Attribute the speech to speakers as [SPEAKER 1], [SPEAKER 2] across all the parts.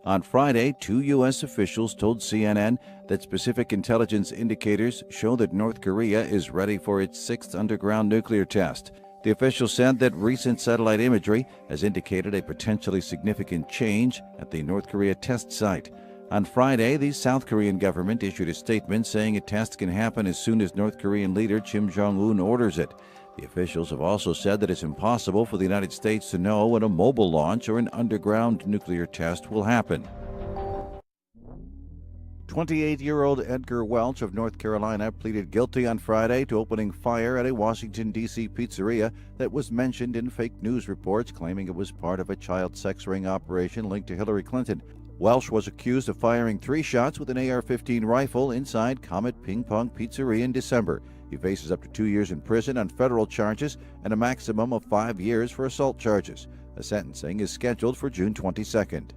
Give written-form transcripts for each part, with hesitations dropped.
[SPEAKER 1] On Friday, 2 U.S. officials told CNN that specific intelligence indicators show that North Korea is ready for its sixth underground nuclear test. The officials said that recent satellite imagery has indicated a potentially significant change at the North Korea test site. On Friday, the South Korean government issued a statement saying a test can happen as soon as North Korean leader Kim Jong-un orders it. The officials have also said that it's impossible for the United States to know when a mobile launch or an underground nuclear test will happen. 28-year-old Edgar Welch of North Carolina pleaded guilty on Friday to opening fire at a Washington, D.C. pizzeria that was mentioned in fake news reports claiming it was part of a child sex ring operation linked to Hillary Clinton. Welch was accused of firing 3 shots with an AR-15 rifle inside Comet Ping Pong Pizzeria in December. He faces up to 2 years in prison on federal charges and a maximum of 5 years for assault charges. A sentencing is scheduled for June 22nd.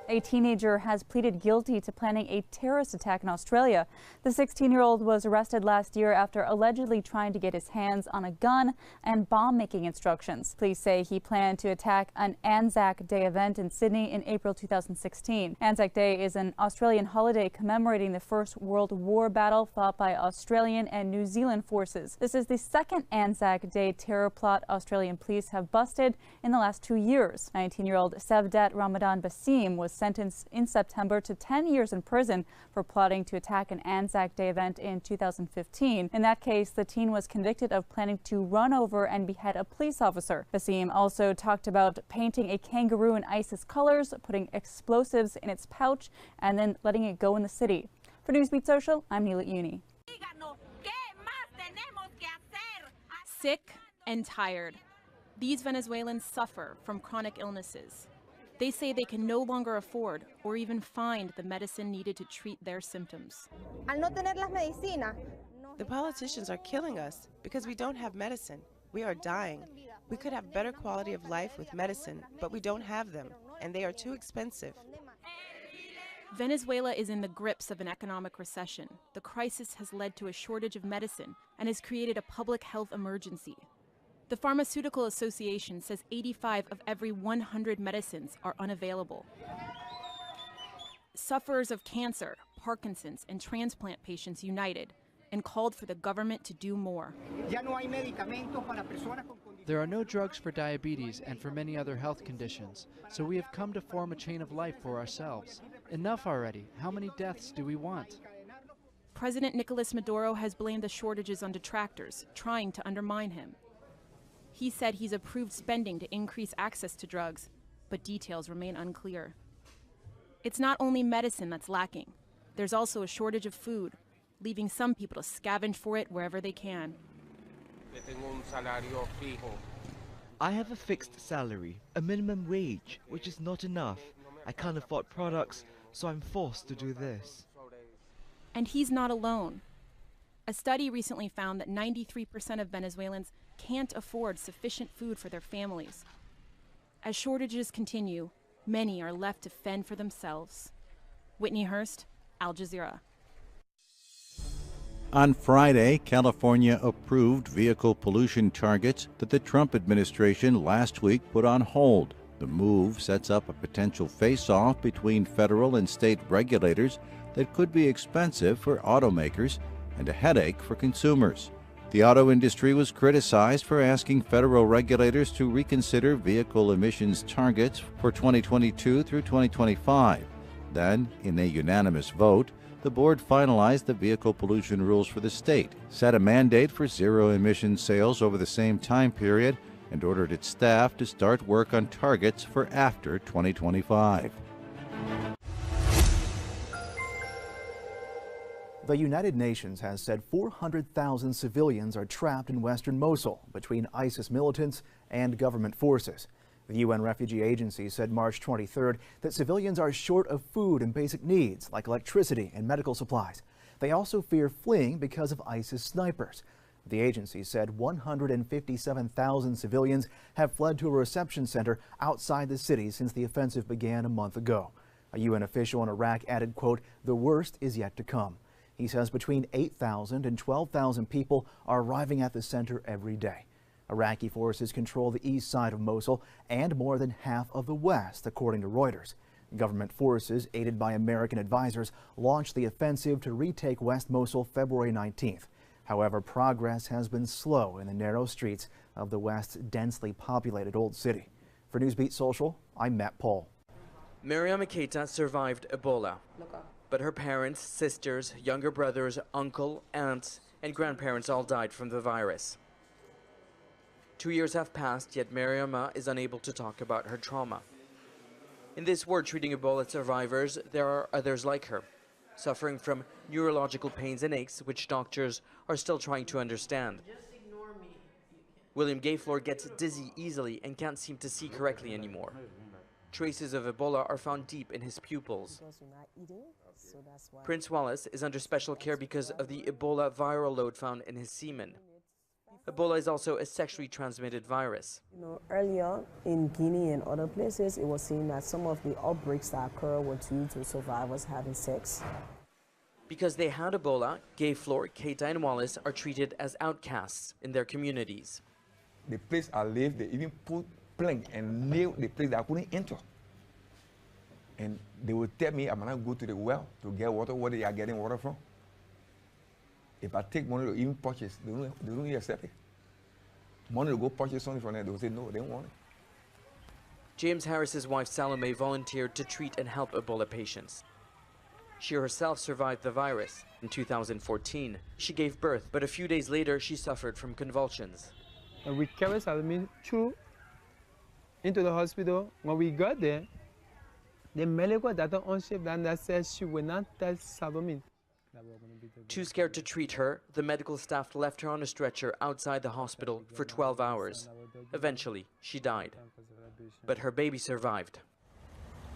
[SPEAKER 2] A teenager has pleaded guilty to planning a terrorist attack in Australia. The 16-year-old was arrested last year after allegedly trying to get his hands on a gun and bomb-making instructions. Police say he planned to attack an Anzac Day event in Sydney in April 2016. Anzac Day is an Australian holiday commemorating the First World War battle fought by Australian and New Zealand forces. This is the second Anzac Day terror plot Australian police have busted in the last 2 years. 19-year-old Sevdat Ramadan Basim was sentenced in September to 10 years in prison for plotting to attack an Anzac Day event in 2015. In that case, the teen was convicted of planning to run over and behead a police officer. Basim also talked about painting a kangaroo in ISIS colors, putting explosives in its pouch, and then letting it go in the city. For Newsbeat Social, I'm Neela Uni.
[SPEAKER 3] Sick and tired. These Venezuelans suffer from chronic illnesses. They say they can no longer afford or even find the medicine needed to treat their symptoms.
[SPEAKER 4] The politicians are killing us because we don't have medicine. We are dying. We could have better quality of life with medicine, but we don't have them, and they are too expensive.
[SPEAKER 3] Venezuela is in the grips of an economic recession. The crisis has led to a shortage of medicine and has created a public health emergency. The Pharmaceutical Association says 85 of every 100 medicines are unavailable. Sufferers of cancer, Parkinson's, and transplant patients united and called for the government to do more.
[SPEAKER 5] There are no drugs for diabetes and for many other health conditions, so we have come to form a chain of life for ourselves. Enough already. How many deaths do we want?
[SPEAKER 3] President Nicolas Maduro has blamed the shortages on detractors, trying to undermine him. He said he's approved spending to increase access to drugs, but details remain unclear. It's not only medicine that's lacking. There's also a shortage of food, leaving some people to scavenge for it wherever they can.
[SPEAKER 6] I have a fixed salary, a minimum wage, which is not enough. I can't afford products, so I'm forced to do this.
[SPEAKER 3] And he's not alone. A study recently found that 93% of Venezuelans can't afford sufficient food for their families. As shortages continue, many are left to fend for themselves. Whitney Hurst, Al Jazeera.
[SPEAKER 1] On Friday, California approved vehicle pollution targets that the Trump administration last week put on hold. The move sets up a potential face-off between federal and state regulators that could be expensive for automakers and a headache for consumers. The auto industry was criticized for asking federal regulators to reconsider vehicle emissions targets for 2022 through 2025. Then, in a unanimous vote, the board finalized the vehicle pollution rules for the state, set a mandate for zero-emission sales over the same time period, and ordered its staff to start work on targets for after 2025.
[SPEAKER 7] The United Nations has said 400,000 civilians are trapped in western Mosul between ISIS militants and government forces. The UN Refugee Agency said March 23rd that civilians are short of food and basic needs like electricity and medical supplies. They also fear fleeing because of ISIS snipers. The agency said 157,000 civilians have fled to a reception center outside the city since the offensive began a month ago. A UN official in Iraq added, quote, "The worst is yet to come." He says between 8,000 and 12,000 people are arriving at the center every day. Iraqi forces control the east side of Mosul and more than half of the west, according to Reuters. Government forces, aided by American advisors, launched the offensive to retake West Mosul February 19th. However, progress has been slow in the narrow streets of the West's densely populated Old City. For Newsbeat Social, I'm Matt Paul.
[SPEAKER 8] Mariama Keita survived Ebola, but her parents, sisters, younger brothers, uncle, aunts, and grandparents all died from the virus. 2 years have passed, yet Mariama is unable to talk about her trauma. In this ward treating Ebola survivors, there are others like her, suffering from neurological pains and aches, which doctors are still trying to understand. William Gayflor gets dizzy easily and can't seem to see correctly anymore. Traces of Ebola are found deep in his pupils. Prince Wallace is under special care because of the Ebola viral load found in his semen. Ebola is also a sexually transmitted virus.
[SPEAKER 9] Earlier in Guinea and other places, it was seen that some of the outbreaks that occur were due to survivors having sex.
[SPEAKER 8] Because they had Ebola, Gayflor, Keita, and Wallace are treated as outcasts in their communities.
[SPEAKER 10] The place I live, they even put plank and nail the place that I couldn't enter. And they would tell me I might not go to the well to get water, where they are getting water from. If I take money to even purchase, they don't even accept it. Money to go purchase something from them, they will say no, they don't want it.
[SPEAKER 8] James Harris's wife Salome volunteered to treat and help Ebola patients. She herself survived the virus. In 2014, she gave birth, but a few days later, she suffered from convulsions.
[SPEAKER 11] We carried Salome through into the hospital. When we got there, the medical doctor on shift that said she would not touch Salome.
[SPEAKER 8] Too scared to treat her, the medical staff left her on a stretcher outside the hospital for 12 hours. Eventually, she died. But her baby survived.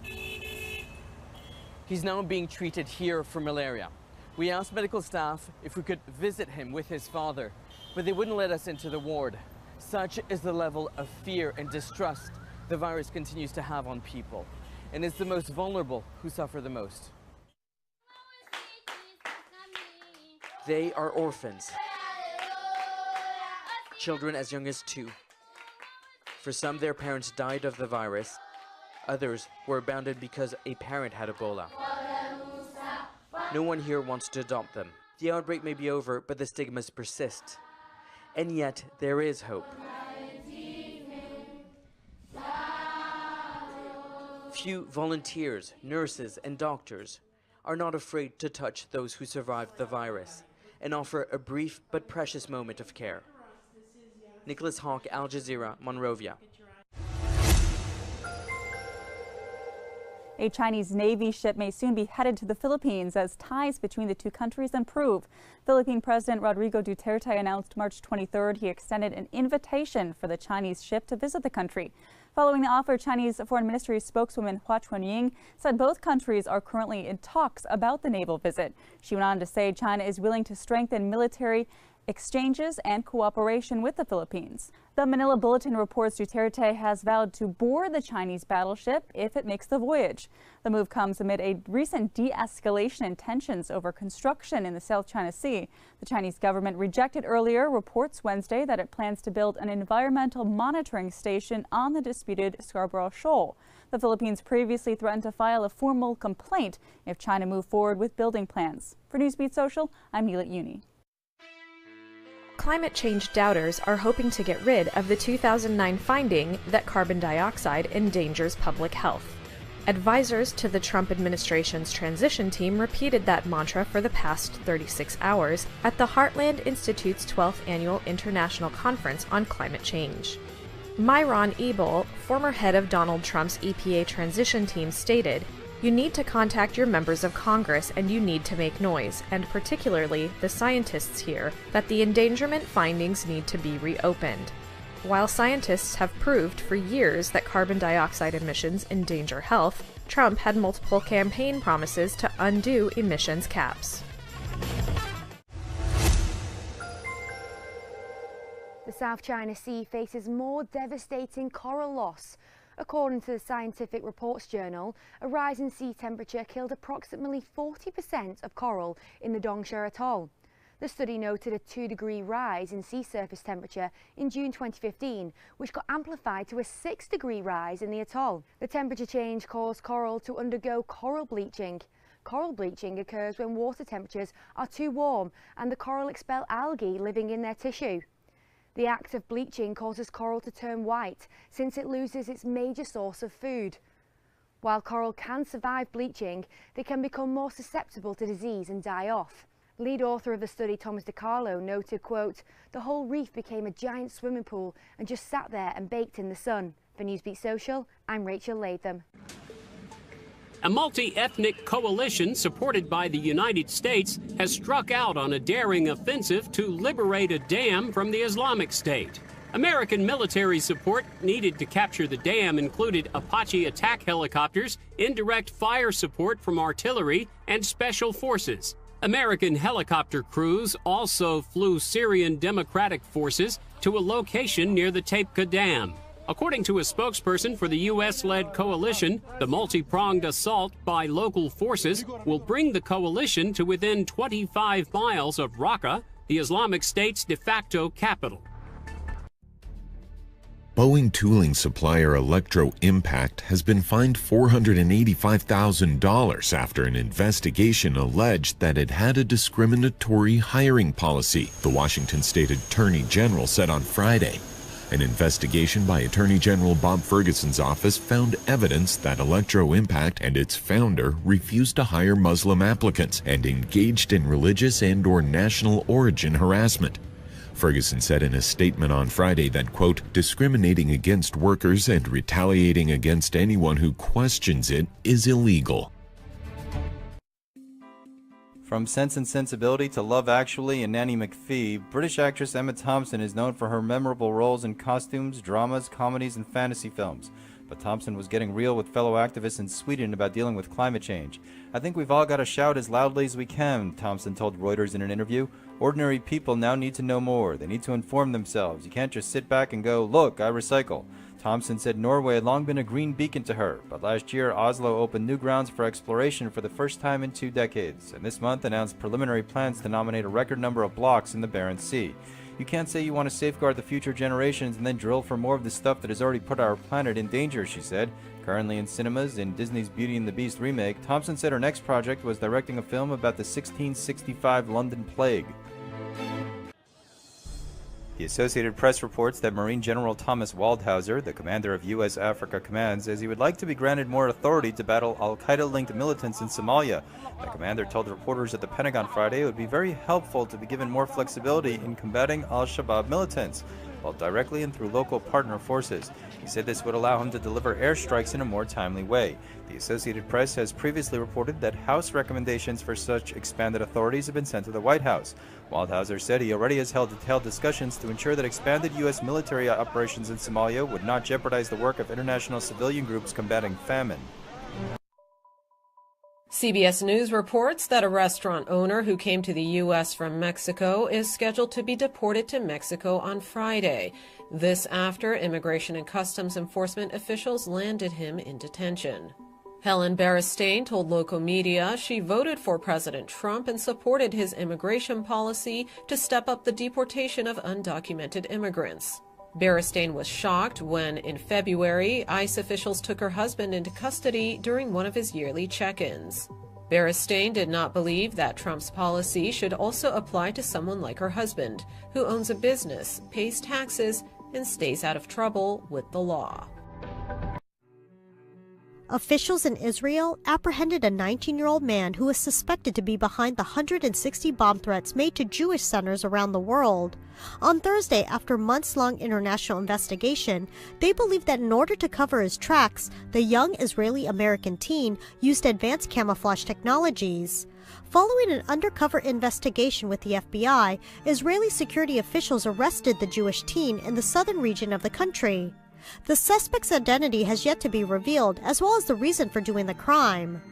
[SPEAKER 8] He's now being treated here for malaria. We asked medical staff if we could visit him with his father, but they wouldn't let us into the ward. Such is the level of fear and distrust the virus continues to have on people. And it's the most vulnerable who suffer the most. They are orphans, children as young as 2. For some, their parents died of the virus. Others were abandoned because a parent had Ebola. No one here wants to adopt them. The outbreak may be over, but the stigmas persist. And yet, there is hope. Few volunteers, nurses, and doctors are not afraid to touch those who survived the virus and offer a brief but precious moment of care. Nicholas Hawk, Al Jazeera, Monrovia.
[SPEAKER 2] A Chinese Navy ship may soon be headed to the Philippines as ties between the two countries improve. Philippine President Rodrigo Duterte announced March 23rd he extended an invitation for the Chinese ship to visit the country. Following the offer, Chinese Foreign Ministry spokeswoman Hua Chunying said both countries are currently in talks about the naval visit. She went on to say China is willing to strengthen military exchanges and cooperation with the Philippines. The Manila Bulletin reports Duterte has vowed to board the Chinese battleship if it makes the voyage. The move comes amid a recent de-escalation in tensions over construction in the South China Sea. The Chinese government rejected earlier reports Wednesday that it plans to build an environmental monitoring station on the disputed Scarborough Shoal. The Philippines previously threatened to file a formal complaint if China moved forward with building plans. For Newsbeat Social, I'm Neelat Uni.
[SPEAKER 12] Climate change doubters are hoping to get rid of the 2009 finding that carbon dioxide endangers public health. Advisors to the Trump administration's transition team repeated that mantra for the past 36 hours at the Heartland Institute's 12th Annual International Conference on Climate Change. Myron Ebel, former head of Donald Trump's EPA transition team, stated, "You need to contact your members of Congress and you need to make noise, and particularly the scientists here, that the endangerment findings need to be reopened." While scientists have proved for years that carbon dioxide emissions endanger health, Trump had multiple campaign promises to undo emissions caps.
[SPEAKER 13] The South China Sea faces more devastating coral loss. According to the Scientific Reports Journal, a rise in sea temperature killed approximately 40% of coral in the Dongsha Atoll. The study noted a 2-degree rise in sea surface temperature in June 2015, which got amplified to a 6-degree rise in the atoll. The temperature change caused coral to undergo coral bleaching. Coral bleaching occurs when water temperatures are too warm and the coral expel algae living in their tissue. The act of bleaching causes coral to turn white since it loses its major source of food. While coral can survive bleaching, they can become more susceptible to disease and die off. Lead author of the study, Thomas DiCarlo, noted, quote, "The whole reef became a giant swimming pool and just sat there and baked in the sun." For Newsbeat Social, I'm Rachel Latham.
[SPEAKER 14] A multi-ethnic coalition supported by the United States has struck out on a daring offensive to liberate a dam from the Islamic State. American military support needed to capture the dam included Apache attack helicopters, indirect fire support from artillery, and special forces. American helicopter crews also flew Syrian Democratic forces to a location near the Tapka Dam. According to a spokesperson for the U.S.-led coalition, the multi-pronged assault by local forces will bring the coalition to within 25 miles of Raqqa, the Islamic State's de facto capital.
[SPEAKER 15] Boeing tooling supplier Electro Impact has been fined $485,000 after an investigation alleged that it had a discriminatory hiring policy, the Washington State Attorney General said on Friday. An investigation by Attorney General Bob Ferguson's office found evidence that Electro Impact and its founder refused to hire Muslim applicants and engaged in religious and/or national origin harassment. Ferguson said in a statement on Friday that, quote, discriminating against workers and retaliating against anyone who questions it is illegal.
[SPEAKER 16] From Sense and Sensibility to Love Actually and Nanny McPhee, British actress Emma Thompson is known for her memorable roles in costumes, dramas, comedies, and fantasy films. But Thompson was getting real with fellow activists in Sweden about dealing with climate change. "I think we've all got to shout as loudly as we can," Thompson told Reuters in an interview. "Ordinary people now need to know more. They need to inform themselves. You can't just sit back and go, 'Look, I recycle.'" Thompson said Norway had long been a green beacon to her, but last year Oslo opened new grounds for exploration for the first time in 2 decades, and this month announced preliminary plans to nominate a record number of blocks in the Barents Sea. "You can't say you want to safeguard the future generations and then drill for more of the stuff that has already put our planet in danger," she said. Currently in cinemas in Disney's Beauty and the Beast remake, Thompson said her next project was directing a film about the 1665 London plague. The Associated Press reports that Marine General Thomas Waldhauser, the commander of U.S. Africa Command, says he would like to be granted more authority to battle al-Qaeda-linked militants in Somalia. The commander told reporters at the Pentagon Friday it would be very helpful to be given more flexibility in combating al-Shabaab militants, both directly and through local partner forces. He said this would allow him to deliver airstrikes in a more timely way. The Associated Press has previously reported that House recommendations for such expanded authorities have been sent to the White House. Waldhauser said he already has held detailed discussions to ensure that expanded U.S. military operations in Somalia would not jeopardize the work of international civilian groups combating famine.
[SPEAKER 17] CBS News reports that a restaurant owner who came to the U.S. from Mexico is scheduled to be deported to Mexico on Friday. This after Immigration and Customs Enforcement officials landed him in detention. Helen Beristain told local media she voted for President Trump and supported his immigration policy to step up the deportation of undocumented immigrants. Beristain was shocked when, in February, ICE officials took her husband into custody during one of his yearly check-ins. Beristain did not believe that Trump's policy should also apply to someone like her husband, who owns a business, pays taxes, and stays out of trouble with the law.
[SPEAKER 18] Officials in Israel apprehended a 19-year-old man who is suspected to be behind the 160 bomb threats made to Jewish centers around the world. On Thursday, after months-long international investigation, they believe that in order to cover his tracks, the young Israeli-American teen used advanced camouflage technologies. Following an undercover investigation with the FBI, Israeli security officials arrested the Jewish teen in the southern region of the country. The suspect's identity has yet to be revealed, as well as the reason for doing the crime.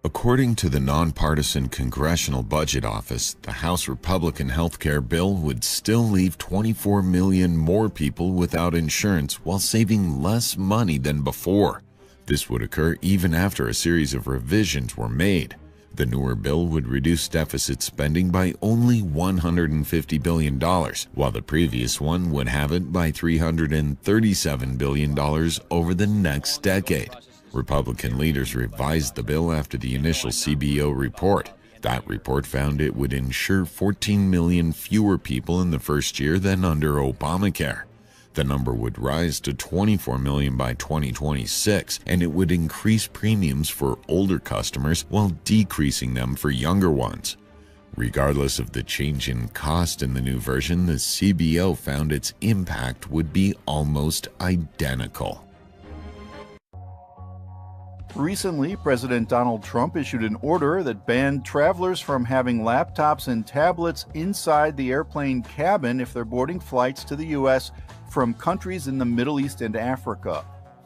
[SPEAKER 15] According to the nonpartisan Congressional Budget Office, the House Republican health care bill would still leave 24 million more people without insurance while saving less money than before. This would occur even after a series of revisions were made. The newer bill would reduce deficit spending by only $150 billion, while the previous one would have it by $337 billion over the next decade. Republican leaders revised the bill after the initial CBO report. That report found it would insure 14 million fewer people in the first year than under Obamacare. The number would rise to 24 million by 2026, and it would increase premiums for older customers while decreasing them for younger ones. Regardless of the change in cost in the new version, the CBO found its impact would be almost identical.
[SPEAKER 19] Recently, President Donald Trump issued an order that banned travelers from having laptops and tablets inside the airplane cabin if they're boarding flights to the U.S. from countries in the Middle East and Africa.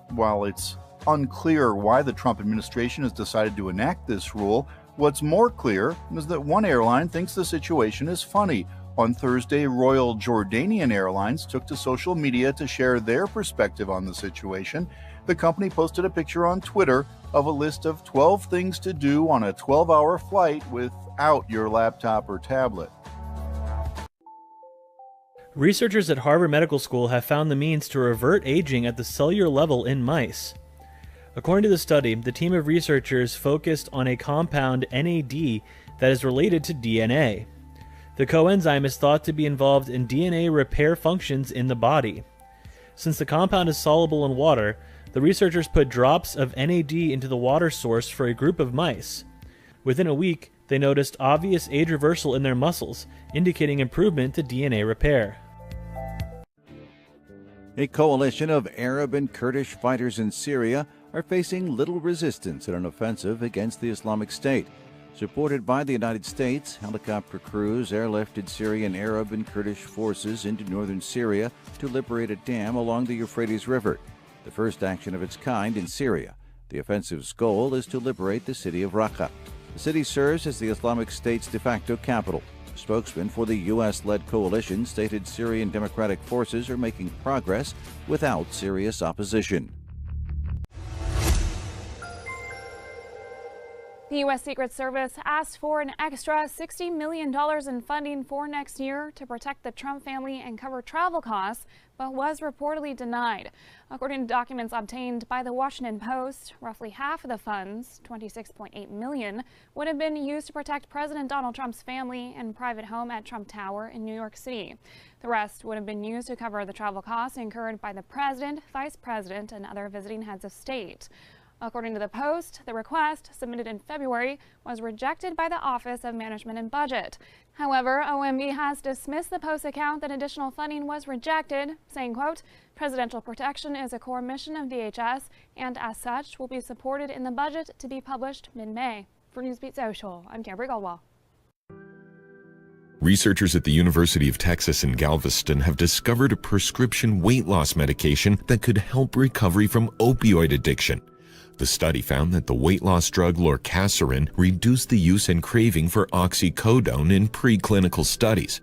[SPEAKER 19] While it's unclear why the Trump administration has decided to enact this rule, what's more clear is that one airline thinks the situation is funny. On Thursday, Royal Jordanian Airlines took to social media to share their perspective on the situation. The company posted a picture on Twitter of a list of 12 things to do on a 12-hour flight without your laptop or tablet.
[SPEAKER 20] Researchers at Harvard Medical School have found the means to revert aging at the cellular level in mice. According to the study, the team of researchers focused on a compound NAD that is related to DNA. The coenzyme is thought to be involved in DNA repair functions in the body. Since the compound is soluble in water, the researchers put drops of NAD into the water source for a group of mice. Within a week, they noticed obvious age reversal in their muscles, indicating improvement to DNA repair.
[SPEAKER 1] A coalition of Arab and Kurdish fighters in Syria are facing little resistance in an offensive against the Islamic State. Supported by the United States, helicopter crews airlifted Syrian Arab and Kurdish forces into northern Syria to liberate a dam along the Euphrates River, the first action of its kind in Syria. The offensive's goal is to liberate the city of Raqqa. The city serves as the Islamic State's de facto capital. A spokesman for the U.S.-led coalition stated Syrian Democratic forces are making progress without serious opposition.
[SPEAKER 21] The U.S. Secret Service asked for an extra $60 million in funding for next year to protect the Trump family and cover travel costs, but was reportedly denied. According to documents obtained by the Washington Post, roughly half of the funds, $26.8 million, would have been used to protect President Donald Trump's family and private home at Trump Tower in New York City. The rest would have been used to cover the travel costs incurred by the president, vice president, and other visiting heads of state. According to the Post, the request, submitted in February, was rejected by the Office of Management and Budget. However, OMB has dismissed the Post account that additional funding was rejected, saying, quote, "Presidential protection is a core mission of DHS and as such will be supported in the budget to be published mid-May." For Newsbeat Social, I'm Kimberly Goldwell.
[SPEAKER 15] Researchers at the University of Texas in Galveston have discovered a prescription weight loss medication that could help recovery from opioid addiction. The study found that the weight loss drug lorcaserin reduced the use and craving for oxycodone in preclinical studies.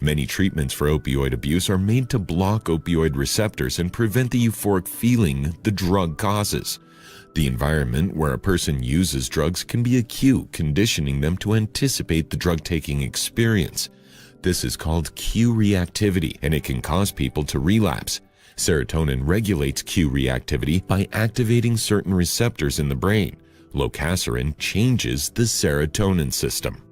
[SPEAKER 15] Many treatments for opioid abuse are made to block opioid receptors and prevent the euphoric feeling the drug causes. The environment where a person uses drugs can be a cue, conditioning them to anticipate the drug-taking experience. This is called cue reactivity, and it can cause people to relapse. Serotonin regulates cue reactivity by activating certain receptors in the brain. Lorcaserin changes the serotonin system.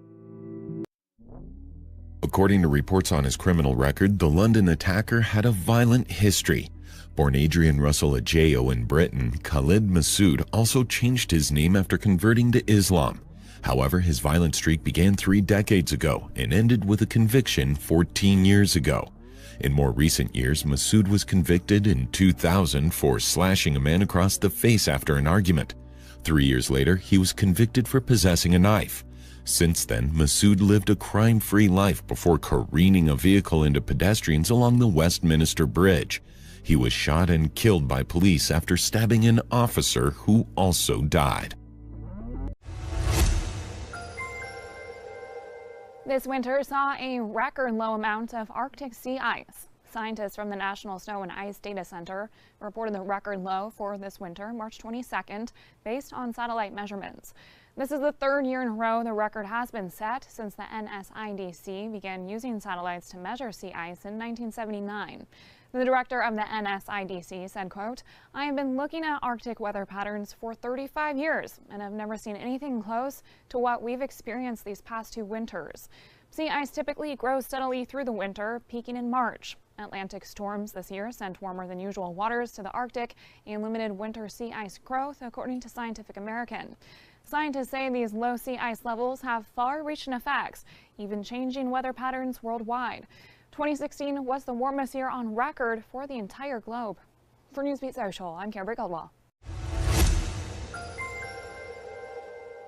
[SPEAKER 15] According to reports on his criminal record, the London attacker had a violent history. Born Adrian Russell Adjayo in Britain, Khalid Masood also changed his name after converting to Islam. However, his violent streak began 3 decades ago and ended with a conviction 14 years ago. In more recent years, Masood was convicted in 2000 for slashing a man across the face after an argument. 3 years later, he was convicted for possessing a knife. Since then, Masood lived a crime-free life before careening a vehicle into pedestrians along the Westminster Bridge. He was shot and killed by police after stabbing an officer who also died.
[SPEAKER 21] This winter saw a record low amount of Arctic sea ice. Scientists from the National Snow and Ice Data Center reported the record low for this winter, March 22nd, based on satellite measurements. This is the third year in a row the record has been set since the NSIDC began using satellites to measure sea ice in 1979. The director of the NSIDC said, quote, "I have been looking at Arctic weather patterns for 35 years and have never seen anything close to what we've experienced these past 2 winters. Sea ice typically grows steadily through the winter, peaking in March. Atlantic storms this year sent warmer than usual waters to the Arctic and limited winter sea ice growth, according to Scientific American. Scientists say these low sea ice levels have far-reaching effects, even changing weather patterns worldwide. 2016 was the warmest year on record for the entire globe. For Newsbeat Social, I'm Kimberly Caldwell.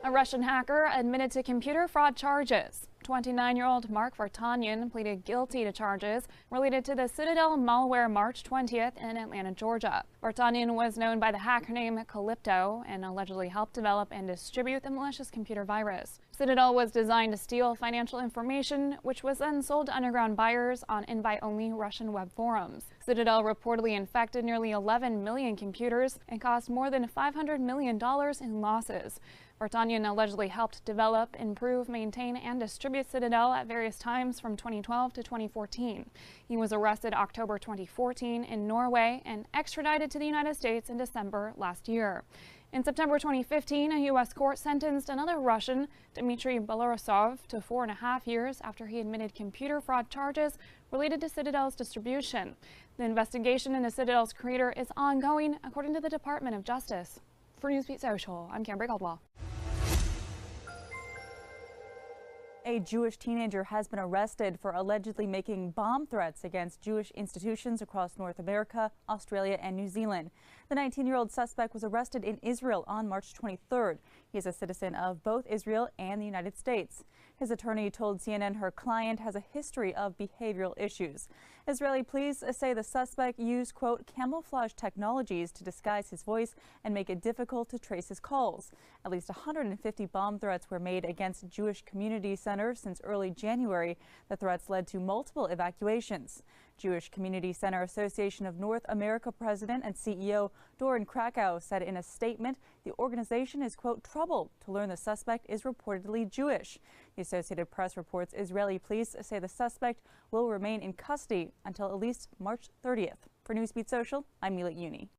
[SPEAKER 21] A Russian hacker admitted to computer fraud charges. 29-year-old Mark Vartanyan pleaded guilty to charges related to the Citadel malware March 20th in Atlanta, Georgia. Vartanyan was known by the hacker name Calypto and allegedly helped develop and distribute the malicious computer virus. Citadel was designed to steal financial information, which was then sold to underground buyers on invite-only Russian web forums. Citadel reportedly infected nearly 11 million computers and caused more than $500 million in losses. Vartanyan allegedly helped develop, improve, maintain, and distribute Citadel at various times from 2012 to 2014. He was arrested October 2014 in Norway and extradited to the United States in December last year. In September 2015, a U.S. court sentenced another Russian, Dmitry Belorusov, to 4.5 years after he admitted computer fraud charges related to Citadel's distribution. The investigation into Citadel's creator is ongoing, according to the Department of Justice. For Newsbeat Social, I'm Kimberly Caldwell.
[SPEAKER 2] A Jewish teenager has been arrested for allegedly making bomb threats against Jewish institutions across North America, Australia, and New Zealand. The 19-year-old suspect was arrested in Israel on March 23rd. He is a citizen of both Israel and the United States. His attorney told CNN her client has a history of behavioral issues. Israeli police say the suspect used, quote, camouflage technologies to disguise his voice and make it difficult to trace his calls. At least 150 bomb threats were made against Jewish community centers since early January. The threats led to multiple evacuations. Jewish Community Center Association of North America president and CEO Doron Krakow said in a statement the organization is, quote, troubled to learn the suspect is reportedly Jewish. The Associated Press reports Israeli police say the suspect will remain in custody until at least March 30th. For Newsbeat Social, I'm Mila Uni.